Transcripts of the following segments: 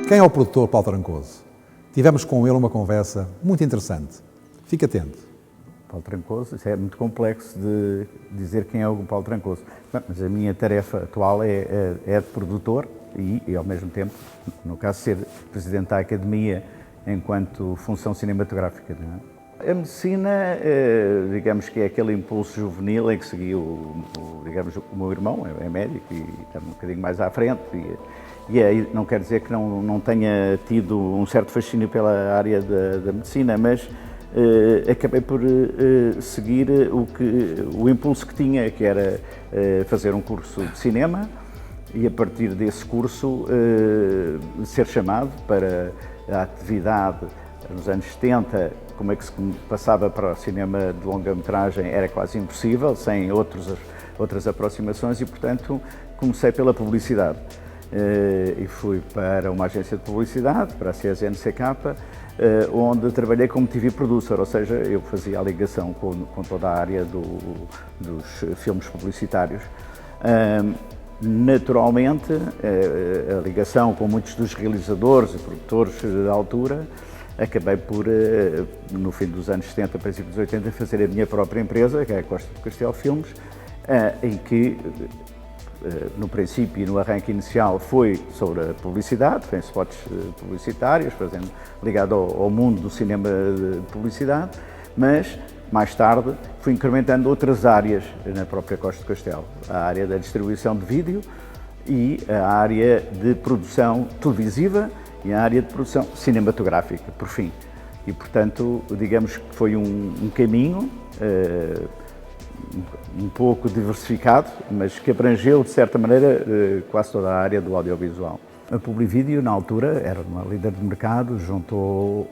Quem é o produtor Paulo Trancoso? Tivemos com ele uma conversa muito interessante. Fique atento. Paulo Trancoso, isso é muito complexo de dizer quem é o Paulo Trancoso. Mas a minha tarefa atual é de produtor e, ao mesmo tempo, no caso, ser presidente da Academia enquanto função cinematográfica. Não é? A medicina, digamos que é aquele impulso juvenil em que seguiu, digamos, o meu irmão é médico e está um bocadinho mais à frente. E aí não quer dizer que não tenha tido um certo fascínio pela área da medicina, mas acabei por seguir o impulso que tinha, que era fazer um curso de cinema e a partir desse curso ser chamado para a atividade nos anos 70, como é que se passava para o cinema de longa-metragem era quase impossível, sem outras aproximações e, portanto, comecei pela publicidade. E fui para uma agência de publicidade, para a CSNCK, onde trabalhei como TV producer, ou seja, eu fazia a ligação com toda a área dos filmes publicitários. Naturalmente, a ligação com muitos dos realizadores e produtores da altura, acabei por, no fim dos anos 70, princípios dos 80, fazer a minha própria empresa, que é a Costa do Castelo Filmes, em que, no princípio e no arranque inicial, foi sobre a publicidade, foi em spots publicitários, ligado ao mundo do cinema de publicidade, mas, mais tarde, fui incrementando outras áreas na própria Costa do Castelo, a área da distribuição de vídeo e a área de produção televisiva e a área de produção cinematográfica, por fim. E, portanto, digamos que foi um caminho um pouco diversificado, mas que abrangeu, de certa maneira, quase toda a área do audiovisual. A Publivídeo, na altura, era uma líder de mercado, juntou,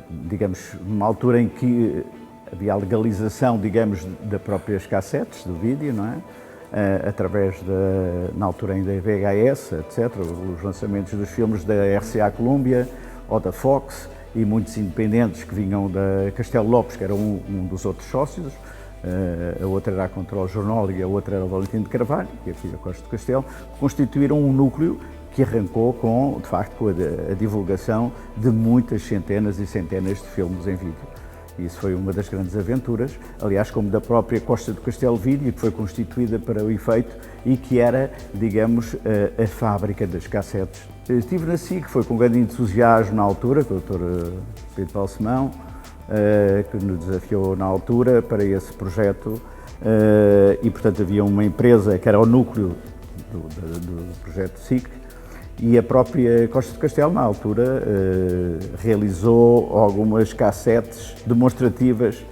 digamos, numa altura em que havia a legalização, digamos, das próprias cassetes do vídeo, não é? Através na altura ainda VHS, etc., os lançamentos dos filmes da RCA Columbia ou da Fox e muitos independentes que vinham da Castelo Lopes, que era um dos outros sócios, a outra era a Control Jornal e a outra era o Valentim de Carvalho, que é filho da Costa do Castelo, constituíram um núcleo que arrancou de facto, com a divulgação de muitas centenas e centenas de filmes em vídeo. Isso foi uma das grandes aventuras, aliás, como da própria Costa do Castelo Vídeo, que foi constituída para o efeito e que era, digamos, a fábrica das cassetes. Estive na SIC, foi com grande entusiasmo na altura, com o Dr. Pedro Balsemão, que nos desafiou na altura para esse projeto e, portanto, havia uma empresa que era o núcleo do projeto SIC, e a própria Costa do Castelo, na altura, realizou algumas cassetes demonstrativas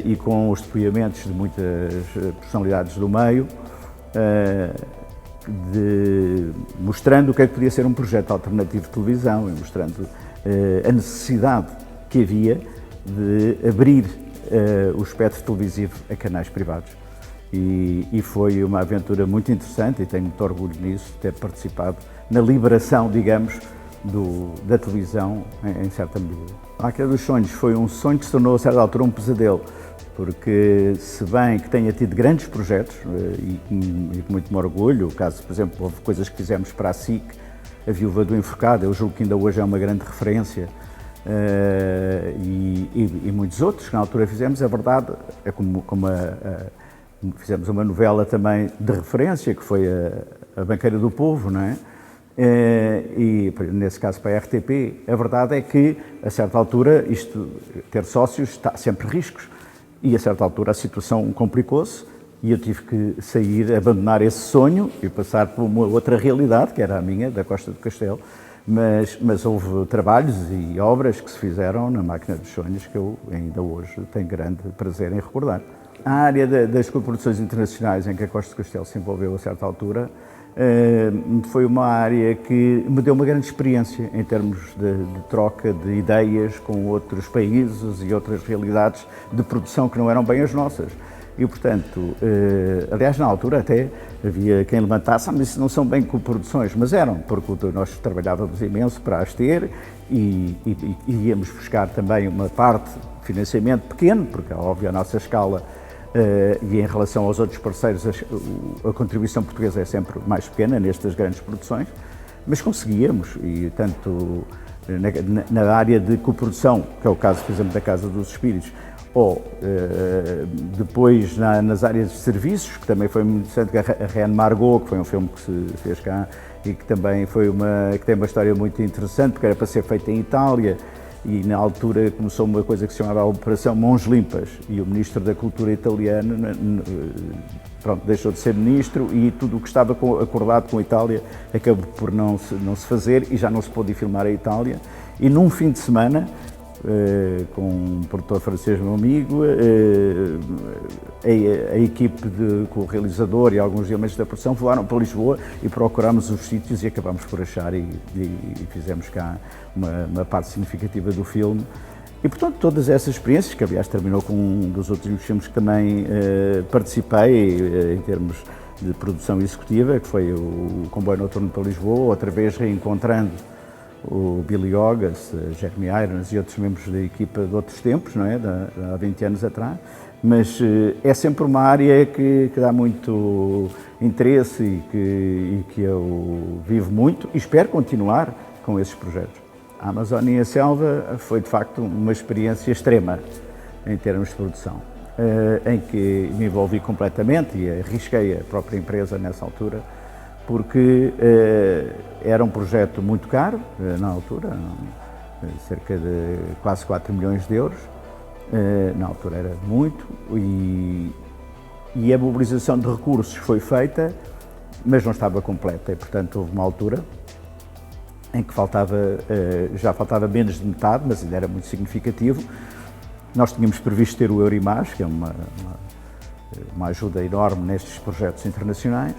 e com os depoimentos de muitas personalidades do meio, mostrando o que é que podia ser um projeto alternativo de televisão e mostrando a necessidade que havia de abrir o espectro televisivo a canais privados. E foi uma aventura muito interessante e tenho muito orgulho nisso, de ter participado na liberação, digamos, da televisão, em certa medida. A Máquina dos Sonhos foi um sonho que se tornou, a certa altura, um pesadelo, porque, se bem que tenha tido grandes projetos, e com muito orgulho, o caso, por exemplo, houve coisas que fizemos para a SIC, A Viúva do Enforcado, eu julgo que ainda hoje é uma grande referência, e muitos outros que na altura fizemos, a verdade é como fizemos uma novela também de referência, que foi a Banqueira do Povo, não é? E nesse caso para a RTP, a verdade é que, a certa altura, ter sócios está sempre riscos, e a certa altura a situação complicou-se e eu tive que sair, abandonar esse sonho e passar por uma outra realidade, que era a minha, da Costa do Castelo, mas houve trabalhos e obras que se fizeram na Máquina dos Sonhos que eu ainda hoje tenho grande prazer em recordar. A área das coproduções internacionais em que a Costa do Castelo se envolveu a certa altura foi uma área que me deu uma grande experiência em termos de troca de ideias com outros países e outras realidades de produção que não eram bem as nossas. E, portanto, aliás, na altura até havia quem levantasse, mas isso não são bem coproduções, mas eram, porque nós trabalhávamos imenso para as ter e íamos buscar também uma parte de financiamento pequeno, porque, óbvio, a nossa escala e em relação aos outros parceiros, a contribuição portuguesa é sempre mais pequena nestas grandes produções, mas conseguíamos, e tanto na área de coprodução, que é o caso, por exemplo, da Casa dos Espíritos, ou depois nas áreas de serviços, que também foi muito interessante, a Reine Margot, que foi um filme que se fez cá e que também que tem uma história muito interessante, porque era para ser feita em Itália, e na altura começou uma coisa que se chamava a Operação Mãos Limpas, e o Ministro da Cultura italiano pronto, deixou de ser ministro, e tudo o que estava acordado com a Itália acabou por não se fazer, e já não se pôde filmar a Itália. E num fim de semana, com um produtor francês, meu amigo, a equipe com o realizador e alguns elementos da produção voaram para Lisboa e procurámos os sítios e acabámos por achar e fizemos cá uma parte significativa do filme. E, portanto, todas essas experiências, que aliás terminou com um dos últimos filmes que também participei em termos de produção executiva, que foi o Comboio Noturno para Lisboa, outra vez reencontrando o Billy August, Jeremy Irons e outros membros da equipa de outros tempos, não é? Há 20 anos atrás, mas é sempre uma área que dá muito interesse e que eu vivo muito e espero continuar com esses projetos. A Amazónia e a Selva foi de facto uma experiência extrema em termos de produção, em que me envolvi completamente e arrisquei a própria empresa nessa altura, porque era um projeto muito caro, na altura, cerca de quase 4 milhões de euros, na altura era muito, e a mobilização de recursos foi feita, mas não estava completa, e portanto houve uma altura em que já faltava menos de metade, mas ainda era muito significativo. Nós tínhamos previsto ter o Eurimage, que é uma ajuda enorme nestes projetos internacionais,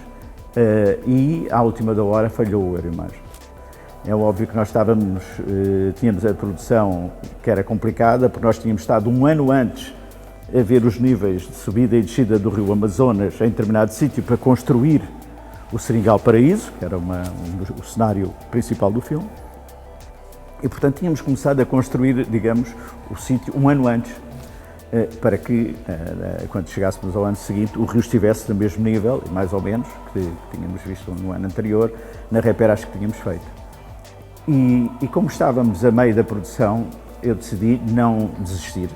e à última da hora falhou o Eurimage. É óbvio que nós tínhamos a produção que era complicada, porque nós tínhamos estado um ano antes a ver os níveis de subida e descida do rio Amazonas em determinado sítio para construir o Seringal Paraíso, que era o cenário principal do filme, e portanto tínhamos começado a construir, digamos, o sítio um ano antes, para que, quando chegássemos ao ano seguinte, o rio estivesse no mesmo nível, mais ou menos, que tínhamos visto no ano anterior, na reperagem que tínhamos feito. E como estávamos a meio da produção, eu decidi não desistir.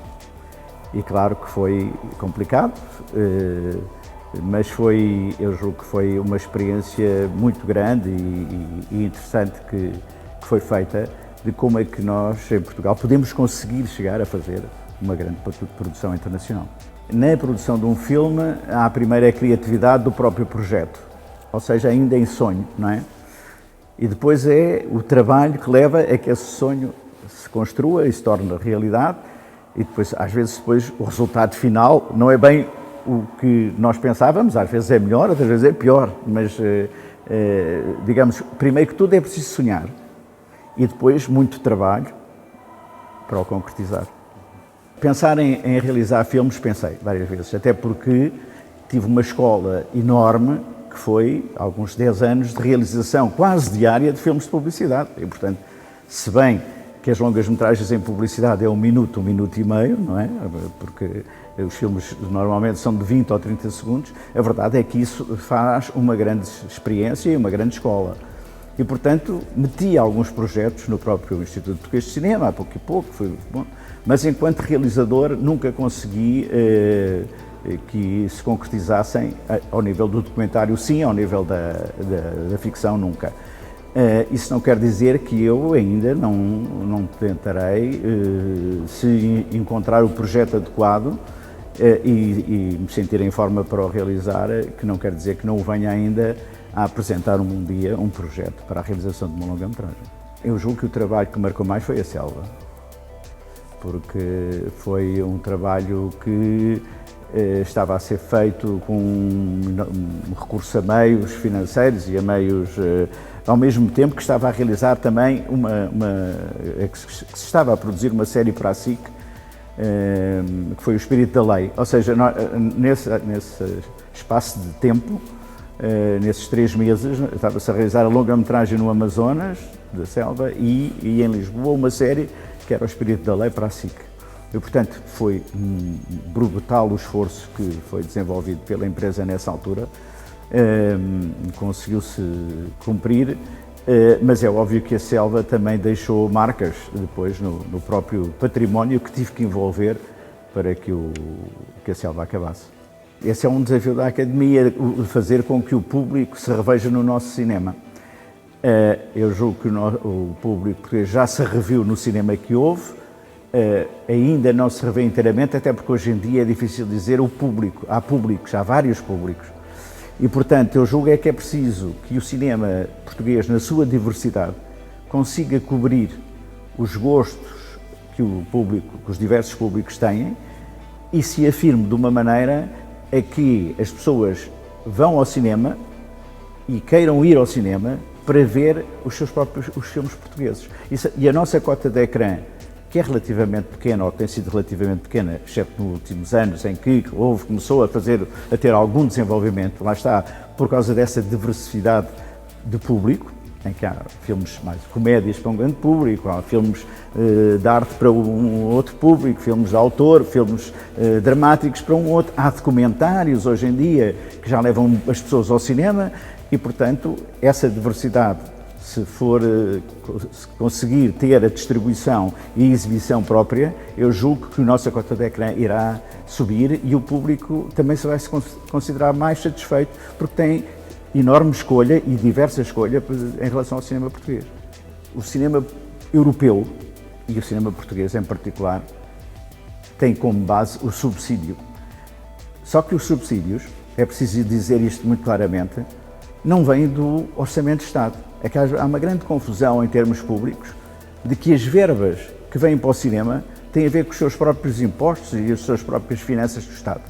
E claro que foi complicado, mas eu julgo que foi uma experiência muito grande e interessante que foi feita, de como é que nós, em Portugal, podemos conseguir chegar a fazer uma grande produção internacional. Na produção de um filme, há primeiro a criatividade do próprio projeto, ou seja, ainda em sonho, não é? E depois é o trabalho que leva a que esse sonho se construa e se torne realidade, e depois, às vezes, o resultado final não é bem o que nós pensávamos, às vezes é melhor, outras vezes é pior, mas, digamos, primeiro que tudo é preciso sonhar, e depois muito trabalho para o concretizar. Pensar em realizar filmes, pensei várias vezes, até porque tive uma escola enorme, que foi alguns 10 anos de realização quase diária de filmes de publicidade. E, portanto, se bem que as longas-metragens em publicidade é um minuto e meio, não é? Porque os filmes normalmente são de 20 ou 30 segundos, a verdade é que isso faz uma grande experiência e uma grande escola. E, portanto, meti alguns projetos no próprio Instituto Português de Cinema, a pouco e pouco, foi bom, mas enquanto realizador nunca consegui que se concretizassem ao nível do documentário, sim, ao nível da ficção, nunca. Isso não quer dizer que eu ainda não tentarei, se encontrar o projeto adequado e me sentir em forma para o realizar, que não quer dizer que não o venha ainda a apresentar um dia um projeto para a realização de uma longa-metragem. Eu julgo que o trabalho que marcou mais foi a Selva, porque foi um trabalho que estava a ser feito com um recurso a meios financeiros e a meios, ao mesmo tempo que estava a realizar também que se estava a produzir uma série para a SIC, que foi o Espírito da Lei. Ou seja, nesse espaço de tempo, nesses 3 meses, estava-se a realizar a longa-metragem no Amazonas, da Selva, e em Lisboa uma série que era o Espírito da Lei para a SIC. E, portanto, foi brutal o esforço que foi desenvolvido pela empresa nessa altura, conseguiu-se cumprir Mas é óbvio que a selva também deixou marcas depois no próprio património que tive que envolver para que a selva acabasse. Esse é um desafio da Academia, fazer com que o público se reveja no nosso cinema. Eu julgo que o público português já se reviu no cinema que houve, ainda não se revê inteiramente, até porque hoje em dia é difícil dizer o público. Há públicos, há vários públicos. E, portanto, eu julgo que é preciso que o cinema português, na sua diversidade, consiga cobrir os gostos que que os diversos públicos têm e se afirme de uma maneira a que as pessoas vão ao cinema e queiram ir ao cinema para ver os filmes portugueses. E a nossa cota de ecrã, que é relativamente pequena, ou tem sido relativamente pequena, exceto nos últimos anos, em que começou a ter algum desenvolvimento, lá está, por causa dessa diversidade de público, em que há filmes mais comédias para um grande público, há filmes de arte para um outro público, filmes de autor, filmes dramáticos para um outro, há documentários hoje em dia que já levam as pessoas ao cinema e, portanto, essa diversidade, se conseguir ter a distribuição e exibição própria, eu julgo que a nossa cota de ecrã irá subir e o público também se vai considerar mais satisfeito porque tem enorme escolha e diversa escolha em relação ao cinema português. O cinema europeu e o cinema português em particular tem como base o subsídio. Só que os subsídios, é preciso dizer isto muito claramente, não vêm do Orçamento de Estado. É que há uma grande confusão em termos públicos de que as verbas que vêm para o cinema têm a ver com os seus próprios impostos e as suas próprias finanças do Estado.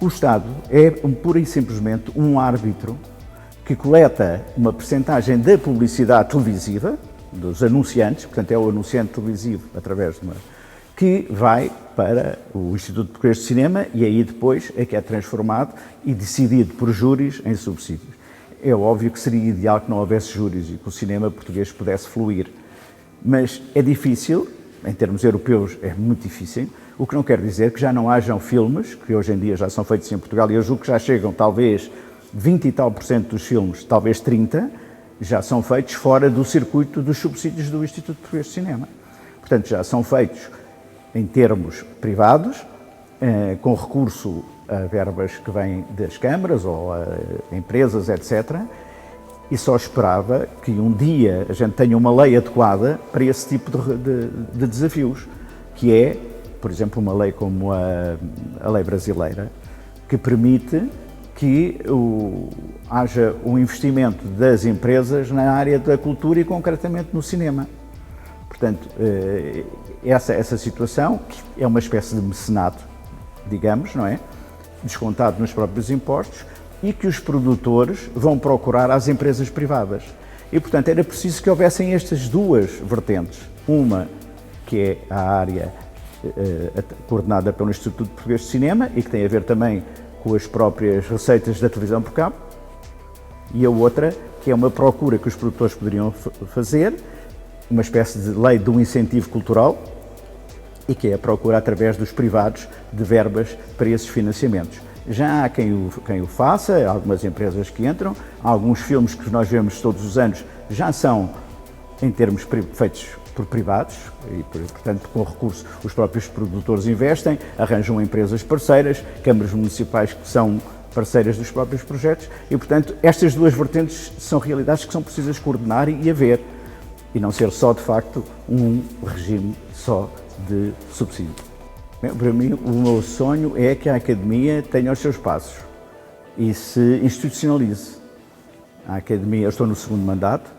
O Estado é pura e simplesmente um árbitro que coleta uma percentagem da publicidade televisiva, dos anunciantes, portanto é o anunciante televisivo através de que vai para o Instituto Português de Cinema e aí depois é que é transformado e decidido por júris em subsídios. É óbvio que seria ideal que não houvesse júris e que o cinema português pudesse fluir, mas é difícil, em termos europeus é muito difícil, o que não quer dizer que já não hajam filmes, que hoje em dia já são feitos em Portugal, e eu julgo que já chegam talvez 20 e tal % dos filmes, talvez 30%, já são feitos fora do circuito dos subsídios do Instituto Português de Cinema. Portanto, já são feitos em termos privados, com recurso a verbas que vêm das câmaras ou a empresas, etc. E só esperava que um dia a gente tenha uma lei adequada para esse tipo de desafios, que é, por exemplo, uma lei como a lei brasileira, que permite que haja um investimento das empresas na área da cultura e concretamente no cinema. Portanto, essa situação, que é uma espécie de mecenato, digamos, não é? Descontado nos próprios impostos e que os produtores vão procurar às empresas privadas. E, portanto, era preciso que houvessem estas duas vertentes. Uma, que é a área coordenada pelo Instituto Português de Cinema e que tem a ver também com as próprias receitas da televisão por cabo, e a outra, que é uma procura que os produtores poderiam fazer, uma espécie de lei de um incentivo cultural, e que é a procura através dos privados de verbas para esses financiamentos. Já há quem o faça, há algumas empresas que entram, há alguns filmes que nós vemos todos os anos já são, em termos feitos por privados, e portanto com recurso os próprios produtores investem, arranjam empresas parceiras, câmaras municipais que são parceiras dos próprios projetos e portanto estas duas vertentes são realidades que são precisas coordenar e haver, e não ser só de facto um regime só de subsídio. Para mim, o meu sonho é que a Academia tenha os seus passos e se institucionalize. A Academia, eu estou no segundo mandato,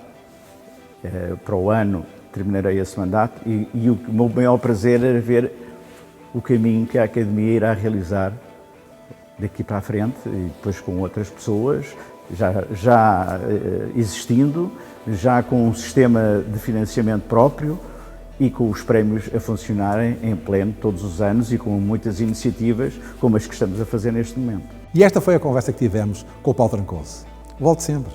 para o ano terminarei esse mandato e o meu maior prazer é ver o caminho que a Academia irá realizar daqui para a frente e depois com outras pessoas, já existindo, já com um sistema de financiamento próprio, e com os prémios a funcionarem em pleno todos os anos e com muitas iniciativas como as que estamos a fazer neste momento. E esta foi a conversa que tivemos com o Paulo Trancoso. Volte sempre.